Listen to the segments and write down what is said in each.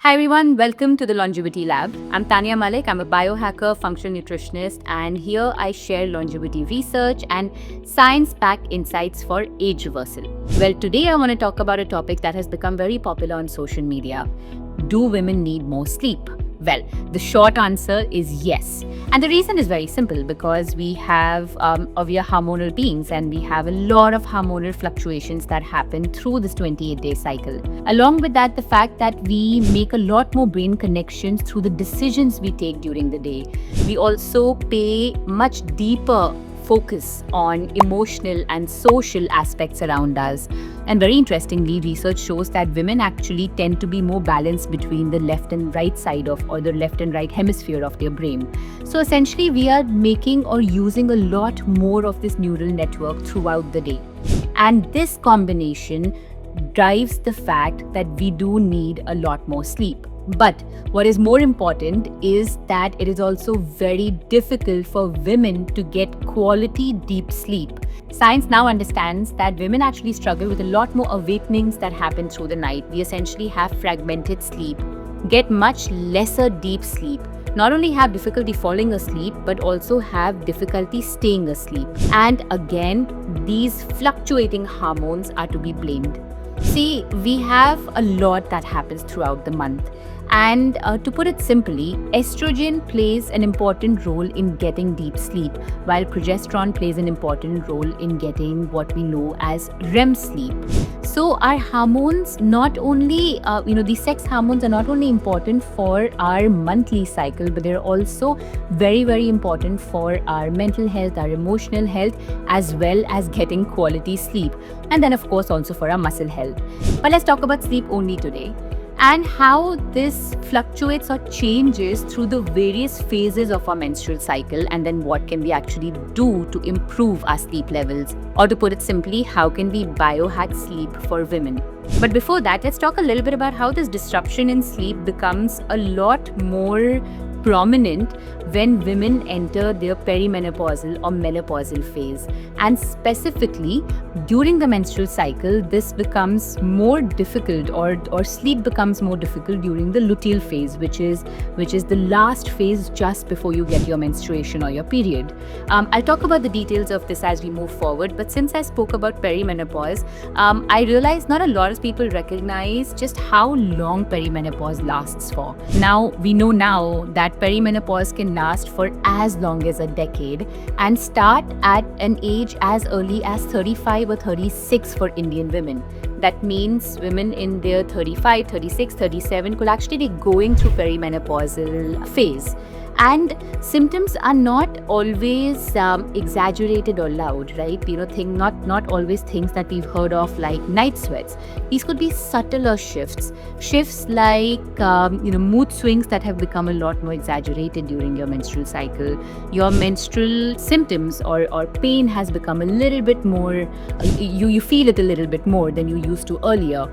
Hi everyone, welcome to the Longevity Lab. I'm Tanya Malik. I'm a biohacker, functional nutritionist, and here I share longevity research and science-backed insights for age reversal. Well, today I want to talk about a topic that has become very popular on social media. Do women need more sleep? Well, the short answer is yes. And the reason is very simple because we are hormonal beings and we have a lot of hormonal fluctuations that happen through this 28-day cycle. Along with that, the fact that we make a lot more brain connections through the decisions we take during the day. We also pay much deeper focus on emotional and social aspects around us. And very interestingly, research shows that women actually tend to be more balanced between the left and right side of, or the left and right hemisphere of their brain. So essentially, we are making or using a lot more of this neural network throughout the day. And this combination drives the fact that we do need a lot more sleep. But what is more important is that it is also very difficult for women to get quality deep sleep. Science now understands that women actually struggle with a lot more awakenings that happen through the night. We essentially have fragmented sleep, get much lesser deep sleep, not only have difficulty falling asleep, but also have difficulty staying asleep. And again, these fluctuating hormones are to be blamed. See, we have a lot that happens throughout the month. And to put it simply, estrogen plays an important role in getting deep sleep, while progesterone plays an important role in getting what we know as REM sleep. So our hormones not only, these sex hormones are not only important for our monthly cycle, but they're also very, very important for our mental health, our emotional health, as well as getting quality sleep. And then of course also for our muscle health. But let's talk about sleep only today, and how this fluctuates or changes through the various phases of our menstrual cycle, and then what can we actually do to improve our sleep levels. Or to put it simply, how can we biohack sleep for women? But before that, let's talk a little bit about how this disruption in sleep becomes a lot more prominent when women enter their perimenopausal or menopausal phase. And specifically, during the menstrual cycle, this becomes more difficult, or sleep becomes more difficult during the luteal phase, which is the last phase just before you get your menstruation or your period. I'll talk about the details of this as we move forward, but since I spoke about perimenopause, I realized not a lot of people recognize just how long perimenopause lasts for. Now, we know now that perimenopause can last for as long as a decade and start at an age as early as 35 or 36 for Indian women. That means women in their 35, 36, 37 could actually be going through perimenopausal phase. And symptoms are not always exaggerated or loud, right? Not always things that we've heard of like night sweats. These could be subtler shifts like mood swings that have become a lot more exaggerated during your menstrual cycle. Your menstrual symptoms or pain has become a little bit more. You feel it a little bit more than you used to earlier,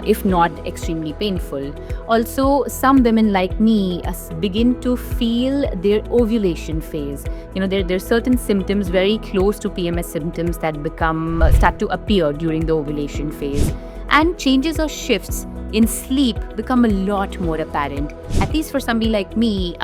if not extremely painful. Also, some women like me begin to feel their ovulation phase. There's certain symptoms very close to PMS symptoms that start to appear during the ovulation phase. And changes or shifts in sleep become a lot more apparent. At least for somebody like me,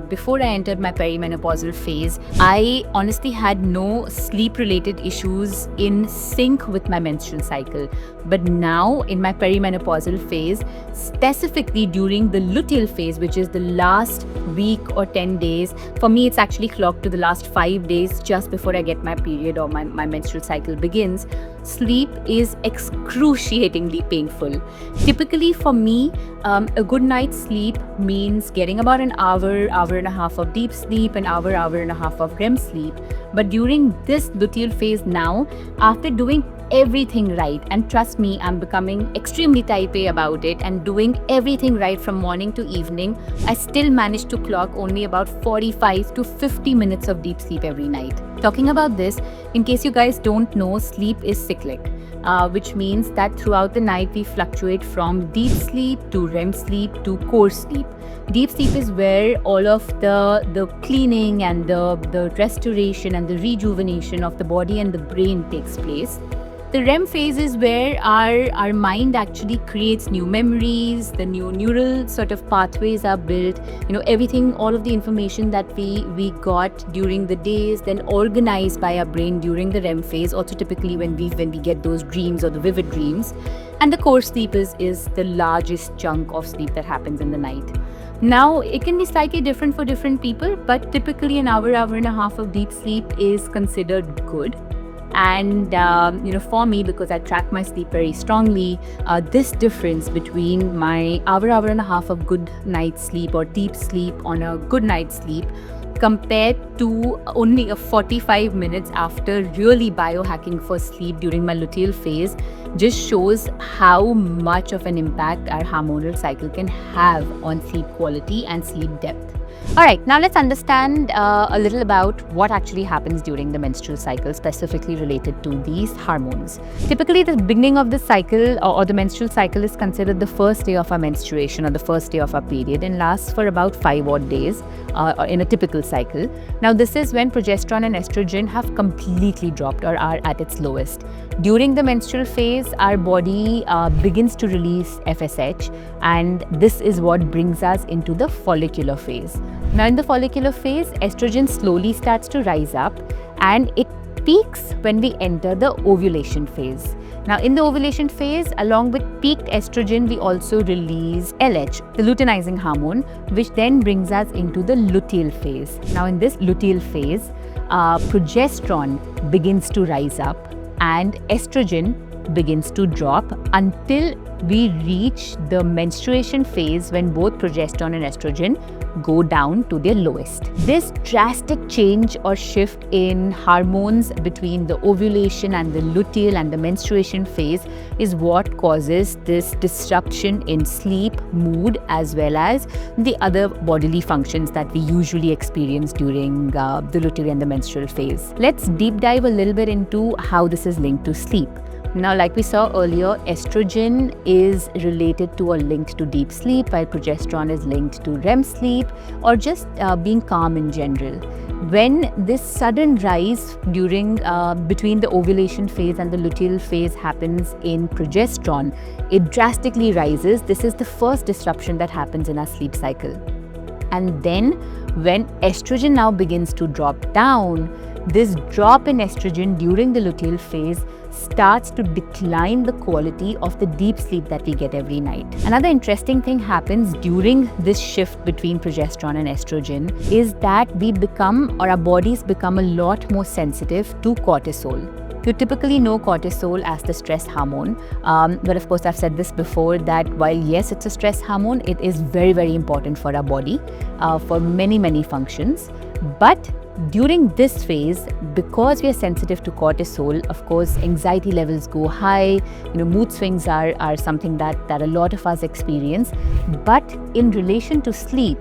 before I entered my perimenopausal phase, I honestly had no sleep-related issues in sync with my menstrual cycle. But now, in my perimenopausal phase, specifically during the luteal phase, which is the last week or 10 days, for me it's actually clocked to the last 5 days just before I get my period or my menstrual cycle begins, sleep is excruciatingly painful. Typically for me, a good night's sleep means getting about an hour and a half of deep sleep, an hour and a half of REM sleep. But during this luteal phase now, after doing everything right, and trust me, I'm becoming extremely type A about it and doing everything right from morning to evening, I still manage to clock only about 45 to 50 minutes of deep sleep every night. Talking about this, in case you guys don't know, sleep is cyclic, which means that throughout the night we fluctuate from deep sleep to REM sleep to core sleep. Deep sleep is where all of the cleaning and the restoration and the rejuvenation of the body and the brain takes place. The REM phase is where our mind actually creates new memories, the new neural sort of pathways are built, everything, all of the information that we got during the days, then organized by our brain during the REM phase, also typically when we get those dreams or the vivid dreams. And the core sleep is the largest chunk of sleep that happens in the night. Now, it can be slightly different for different people, but typically an hour and a half of deep sleep is considered good. And for me, because I track my sleep very strongly, this difference between my hour and a half of good night's sleep or deep sleep on a good night's sleep compared to only a 45 minutes after really biohacking for sleep during my luteal phase just shows how much of an impact our hormonal cycle can have on sleep quality and sleep depth. Alright, now let's understand a little about what actually happens during the menstrual cycle, specifically related to these hormones. Typically, the beginning of the cycle or the menstrual cycle is considered the first day of our menstruation or the first day of our period and lasts for about 5 odd days in a typical cycle. Now, this is when progesterone and estrogen have completely dropped or are at its lowest. During the menstrual phase, our body begins to release FSH, and this is what brings us into the follicular phase. Now, in the follicular phase, estrogen slowly starts to rise up and it peaks when we enter the ovulation phase. Now, in the ovulation phase, along with peaked estrogen, we also release LH, the luteinizing hormone, which then brings us into the luteal phase. Now, in this luteal phase, progesterone begins to rise up and estrogen begins to drop until we reach the menstruation phase when both progesterone and estrogen go down to their lowest. This drastic change or shift in hormones between the ovulation and the luteal and the menstruation phase is what causes this disruption in sleep, mood, as well as the other bodily functions that we usually experience during the luteal and the menstrual phase. Let's deep dive a little bit into how this is linked to sleep. Now, like we saw earlier, estrogen is related to or linked to deep sleep, while progesterone is linked to REM sleep or just being calm in general. When this sudden rise during between the ovulation phase and the luteal phase happens in progesterone, it drastically rises. This is the first disruption that happens in our sleep cycle. And then when estrogen now begins to drop down, this drop in estrogen during the luteal phase starts to decline the quality of the deep sleep that we get every night. Another interesting thing happens during this shift between progesterone and estrogen is that we become, or our bodies become, a lot more sensitive to cortisol. You typically know cortisol as the stress hormone, but of course I've said this before that while yes, it's a stress hormone, it is very, very important for our body for many functions. But during this phase, because we are sensitive to cortisol, of course, anxiety levels go high, mood swings are something that a lot of us experience. But in relation to sleep,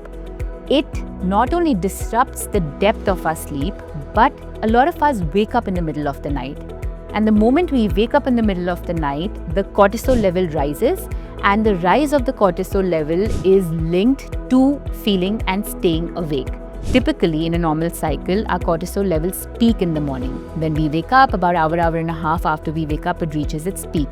it not only disrupts the depth of our sleep, but a lot of us wake up in the middle of the night. And the moment we wake up in the middle of the night, the cortisol level rises, and the rise of the cortisol level is linked to feeling and staying awake. Typically, in a normal cycle, our cortisol levels peak in the morning. When we wake up, about hour and a half after we wake up, it reaches its peak.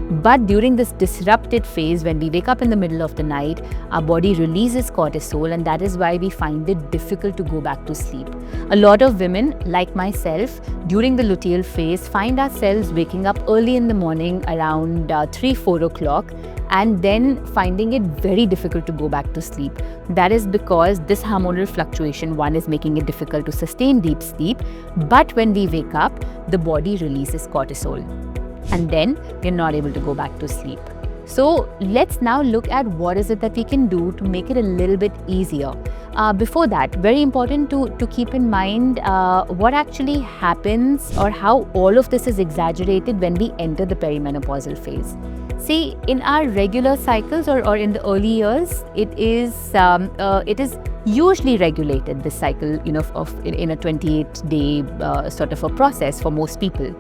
But during this disrupted phase, when we wake up in the middle of the night, our body releases cortisol, and that is why we find it difficult to go back to sleep. A lot of women, like myself, during the luteal phase, find ourselves waking up early in the morning around 3-4 o'clock, and then finding it very difficult to go back to sleep. That is because this hormonal fluctuation, one, is making it difficult to sustain deep sleep, but when we wake up, the body releases cortisol, and then we're not able to go back to sleep. So let's now look at what is it that we can do to make it a little bit easier. Before that, very important to keep in mind what actually happens or how all of this is exaggerated when we enter the perimenopausal phase. See, in our regular cycles or in the early years, it is usually regulated, this cycle, in a 28-day sort of a process for most people.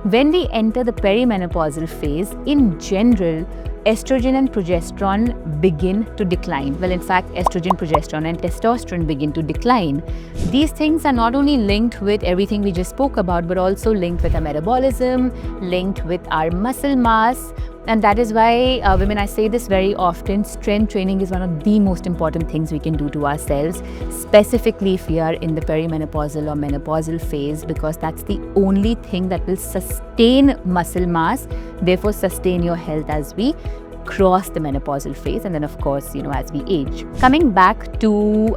When we enter the perimenopausal phase, in general, estrogen and progesterone begin to decline. Well, in fact, estrogen, progesterone and testosterone begin to decline. These things are not only linked with everything we just spoke about, but also linked with our metabolism, linked with our muscle mass. And that is why women, I say this very often, strength training is one of the most important things we can do to ourselves, specifically if we are in the perimenopausal or menopausal phase, because that's the only thing that will sustain muscle mass, therefore sustain your health as we cross the menopausal phase, and then of course, as we age. Coming back to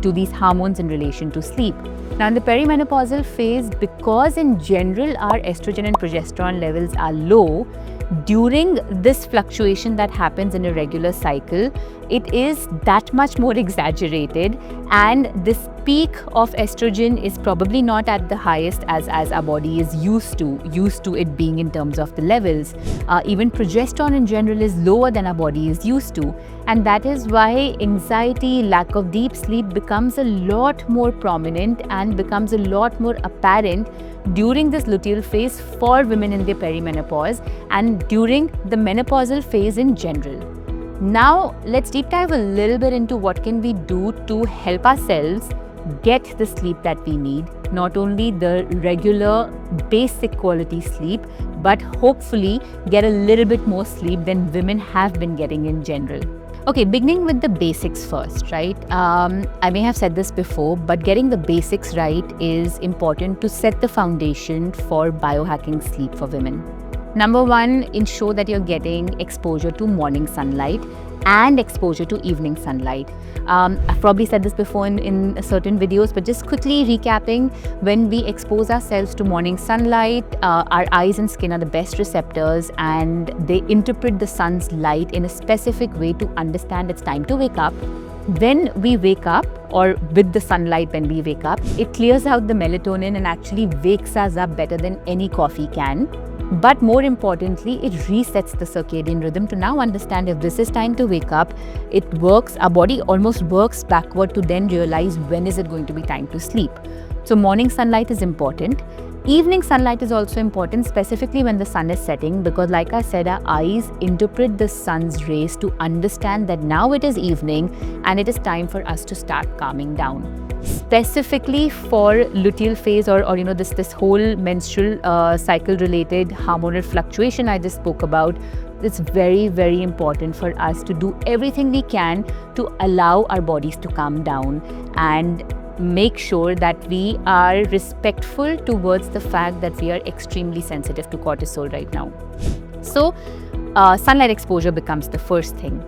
these hormones in relation to sleep. Now in the perimenopausal phase, because in general our estrogen and progesterone levels are low, during this fluctuation that happens in a regular cycle, it is that much more exaggerated, and this peak of estrogen is probably not at the highest as our body is used to it being in terms of the levels. Even progesterone in general is lower than our body is used to, and that is why anxiety, lack of deep sleep becomes a lot more prominent and becomes a lot more apparent during this luteal phase for women in their perimenopause and during the menopausal phase in general. Now let's deep dive a little bit into what can we do to help ourselves get the sleep that we need, not only the regular basic quality sleep, but hopefully get a little bit more sleep than women have been getting in general. Okay, beginning with the basics first, right? I may have said this before, but getting the basics right is important to set the foundation for biohacking sleep for women. Number one, ensure that you're getting exposure to morning sunlight and exposure to evening sunlight. I've probably said this before in certain videos, but just quickly recapping, when we expose ourselves to morning sunlight, our eyes and skin are the best receptors, and they interpret the sun's light in a specific way to understand it's time to wake up. When we wake up, or with the sunlight when we wake up, it clears out the melatonin and actually wakes us up better than any coffee can. But more importantly, it resets the circadian rhythm to now understand if this is time to wake up. It works, our body almost works backward to then realize when is it going to be time to sleep. So morning sunlight is important. Evening sunlight is also important, specifically when the sun is setting, because like I said, our eyes interpret the sun's rays to understand that now it is evening and it is time for us to start calming down. Specifically for luteal phase or this whole menstrual cycle related hormonal fluctuation I just spoke about, it's very, very important for us to do everything we can to allow our bodies to calm down and make sure that we are respectful towards the fact that we are extremely sensitive to cortisol right now. So sunlight exposure becomes the first thing.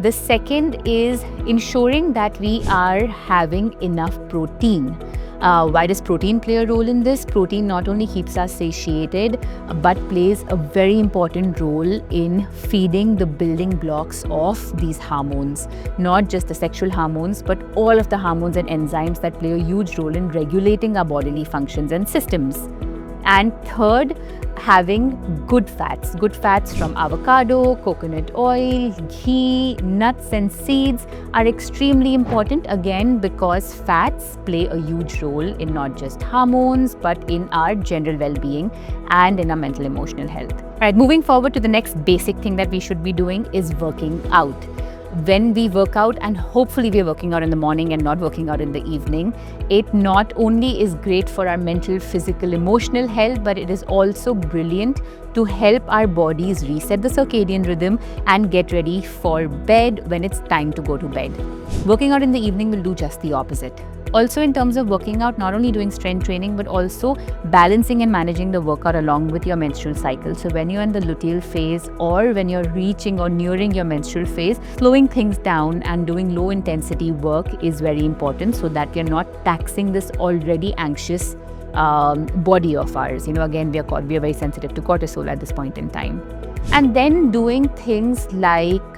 The second is ensuring that we are having enough protein. Why does protein play a role in this? Protein not only keeps us satiated, but plays a very important role in feeding the building blocks of these hormones. Not just the sexual hormones, but all of the hormones and enzymes that play a huge role in regulating our bodily functions and systems. And third, having good fats from avocado, coconut oil, ghee, nuts and seeds are extremely important, again because fats play a huge role in not just hormones but in our general well-being and in our mental emotional health. Alright, moving forward to the next basic thing that we should be doing is working out. When we work out, and hopefully we are working out in the morning and not working out in the evening, it not only is great for our mental, physical, emotional health, but it is also brilliant to help our bodies reset the circadian rhythm and get ready for bed when it's time to go to bed. Working out in the evening will do just the opposite. Also, in terms of working out, not only doing strength training, but also balancing and managing the workout along with your menstrual cycle. So when you're in the luteal phase or when you're reaching or nearing your menstrual phase, slowing things down and doing low intensity work is very important so that you're not taxing this already anxious body of ours. Again, we are very sensitive to cortisol at this point in time. And then doing things like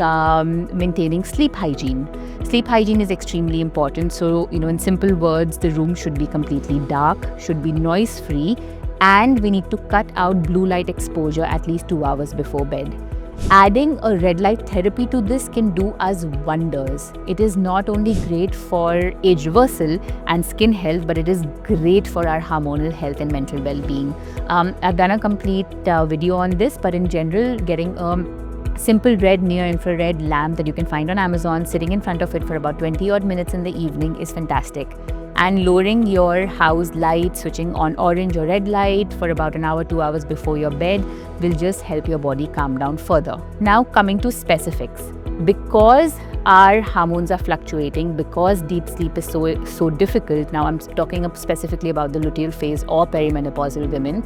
maintaining sleep hygiene. Sleep hygiene is extremely important. So, in simple words, the room should be completely dark, should be noise free, and we need to cut out blue light exposure at least 2 hours before bed. Adding a red light therapy to this can do us wonders. It is not only great for age reversal and skin health, but it is great for our hormonal health and mental well-being. I've done a complete video on this, but in general, getting a simple red near infrared lamp that you can find on Amazon, sitting in front of it for about 20 odd minutes in the evening is fantastic. And lowering your house light, switching on orange or red light for about an hour, 2 hours before your bed will just help your body calm down further. Now coming to specifics. Because our hormones are fluctuating, because deep sleep is so difficult, now I'm talking specifically about the luteal phase or perimenopausal women,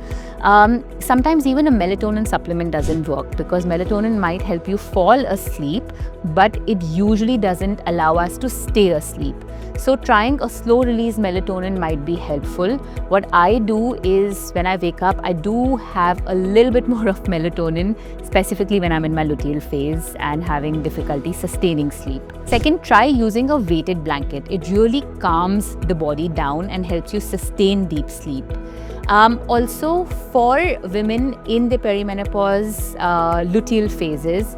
sometimes even a melatonin supplement doesn't work, because melatonin might help you fall asleep, but it usually doesn't allow us to stay asleep. So trying a slow release melatonin might be helpful. What I do is when I wake up, I do have a little bit more of melatonin, specifically when I'm in my luteal phase and having difficulty sustaining sleep. Second, try using a weighted blanket. It really calms the body down and helps you sustain deep sleep. Also, for women in the perimenopause luteal phases,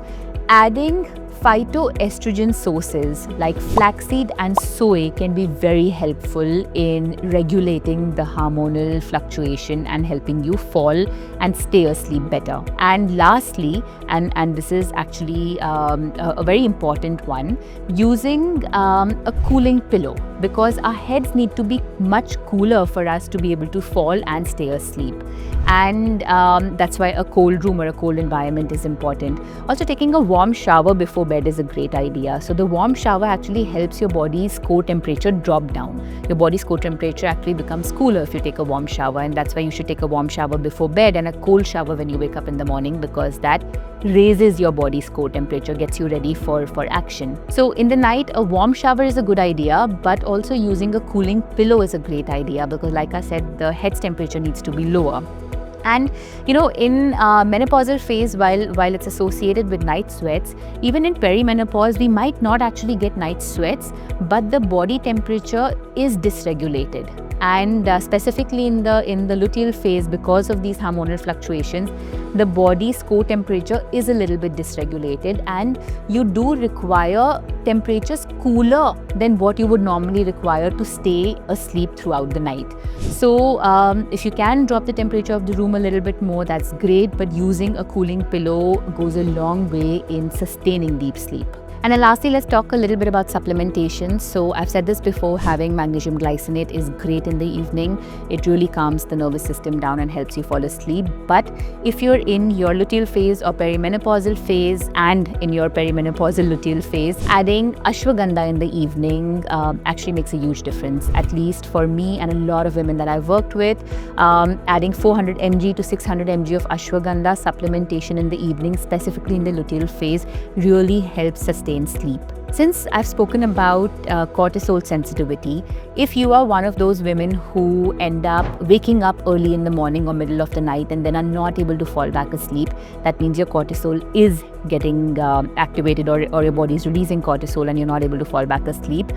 adding phytoestrogen sources like flaxseed and soy can be very helpful in regulating the hormonal fluctuation and helping you fall and stay asleep better. And lastly, and this is actually a very important one, using a cooling pillow, because our heads need to be much cooler for us to be able to fall and stay asleep. And that's why a cold room or a cold environment is important. Also, taking a warm shower before bed is a great idea. So the warm shower actually helps your body's core temperature drop down. Your body's core temperature actually becomes cooler if you take a warm shower, and that's why you should take a warm shower before bed and a cold shower when you wake up in the morning, because that raises your body's core temperature, gets you ready for action. So in the night, a warm shower is a good idea, but also using a cooling pillow is a great idea, because like I said, the head's temperature needs to be lower. And in menopausal phase, while it's associated with night sweats, even in perimenopause, we might not actually get night sweats, but the body temperature is dysregulated. And specifically in the luteal phase, because of these hormonal fluctuations, the body's core temperature is a little bit dysregulated, and you do require temperatures cooler than what you would normally require to stay asleep throughout the night. So if you can drop the temperature of the room a little bit more, that's great, but using a cooling pillow goes a long way in sustaining deep sleep. And then lastly, let's talk a little bit about supplementation. So I've said this before, having magnesium glycinate is great in the evening. It really calms the nervous system down and helps you fall asleep. But if you're in your luteal phase or perimenopausal phase, and in your perimenopausal luteal phase, adding ashwagandha in the evening actually makes a huge difference. At least for me and a lot of women that I've worked with, adding 400 mg to 600 mg of ashwagandha supplementation in the evening, specifically in the luteal phase, really helps sustain sleep. Since I've spoken about cortisol sensitivity, if you are one of those women who end up waking up early in the morning or middle of the night and then are not able to fall back asleep, that means your cortisol is getting activated, or your body is releasing cortisol and you're not able to fall back asleep.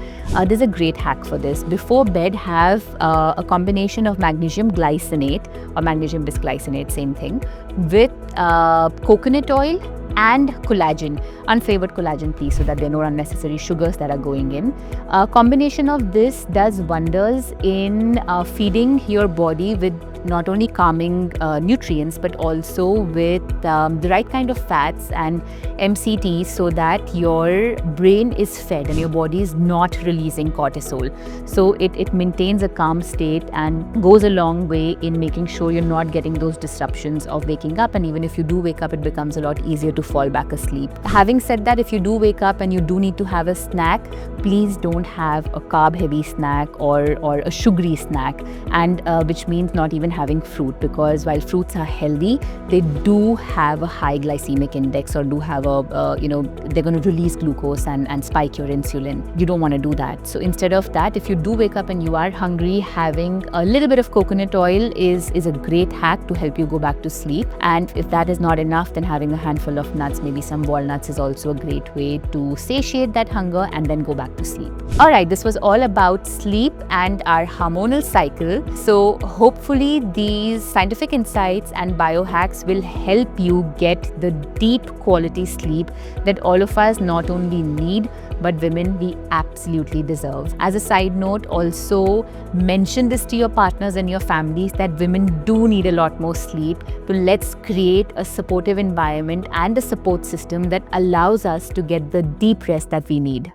There's a great hack for this. Before bed, have a combination of magnesium glycinate or magnesium bisglycinate, same thing, with coconut oil and collagen, unflavored collagen please, so that there are no unnecessary sugars that are going in. A combination of this does wonders in feeding your body with not only calming nutrients, but also with the right kind of fats and MCTs, so that your brain is fed and your body is not releasing cortisol. So it maintains a calm state and goes a long way in making sure you're not getting those disruptions of waking up, and even if you do wake up, it becomes a lot easier to fall back asleep. Having said that, if you do wake up and you do need to have a snack, please don't have a carb heavy snack or a sugary snack, and which means not even having fruit, because while fruits are healthy, they do have a high glycemic index, or do have they're going to release glucose and spike your insulin. You don't want to do that. So instead of that, if you do wake up and you are hungry, having a little bit of coconut oil is a great hack to help you go back to sleep. And if that is not enough, then having a handful of nuts, maybe some walnuts, is also a great way to satiate that hunger and then go back to sleep. Alright, this was all about sleep and our hormonal cycle. So hopefully these scientific insights and biohacks will help you get the deep quality sleep that all of us not only need, but women we absolutely deserve. As a side note, also mention this to your partners and your families that women do need a lot more sleep. So let's create a supportive environment and a support system that allows us to get the deep rest that we need.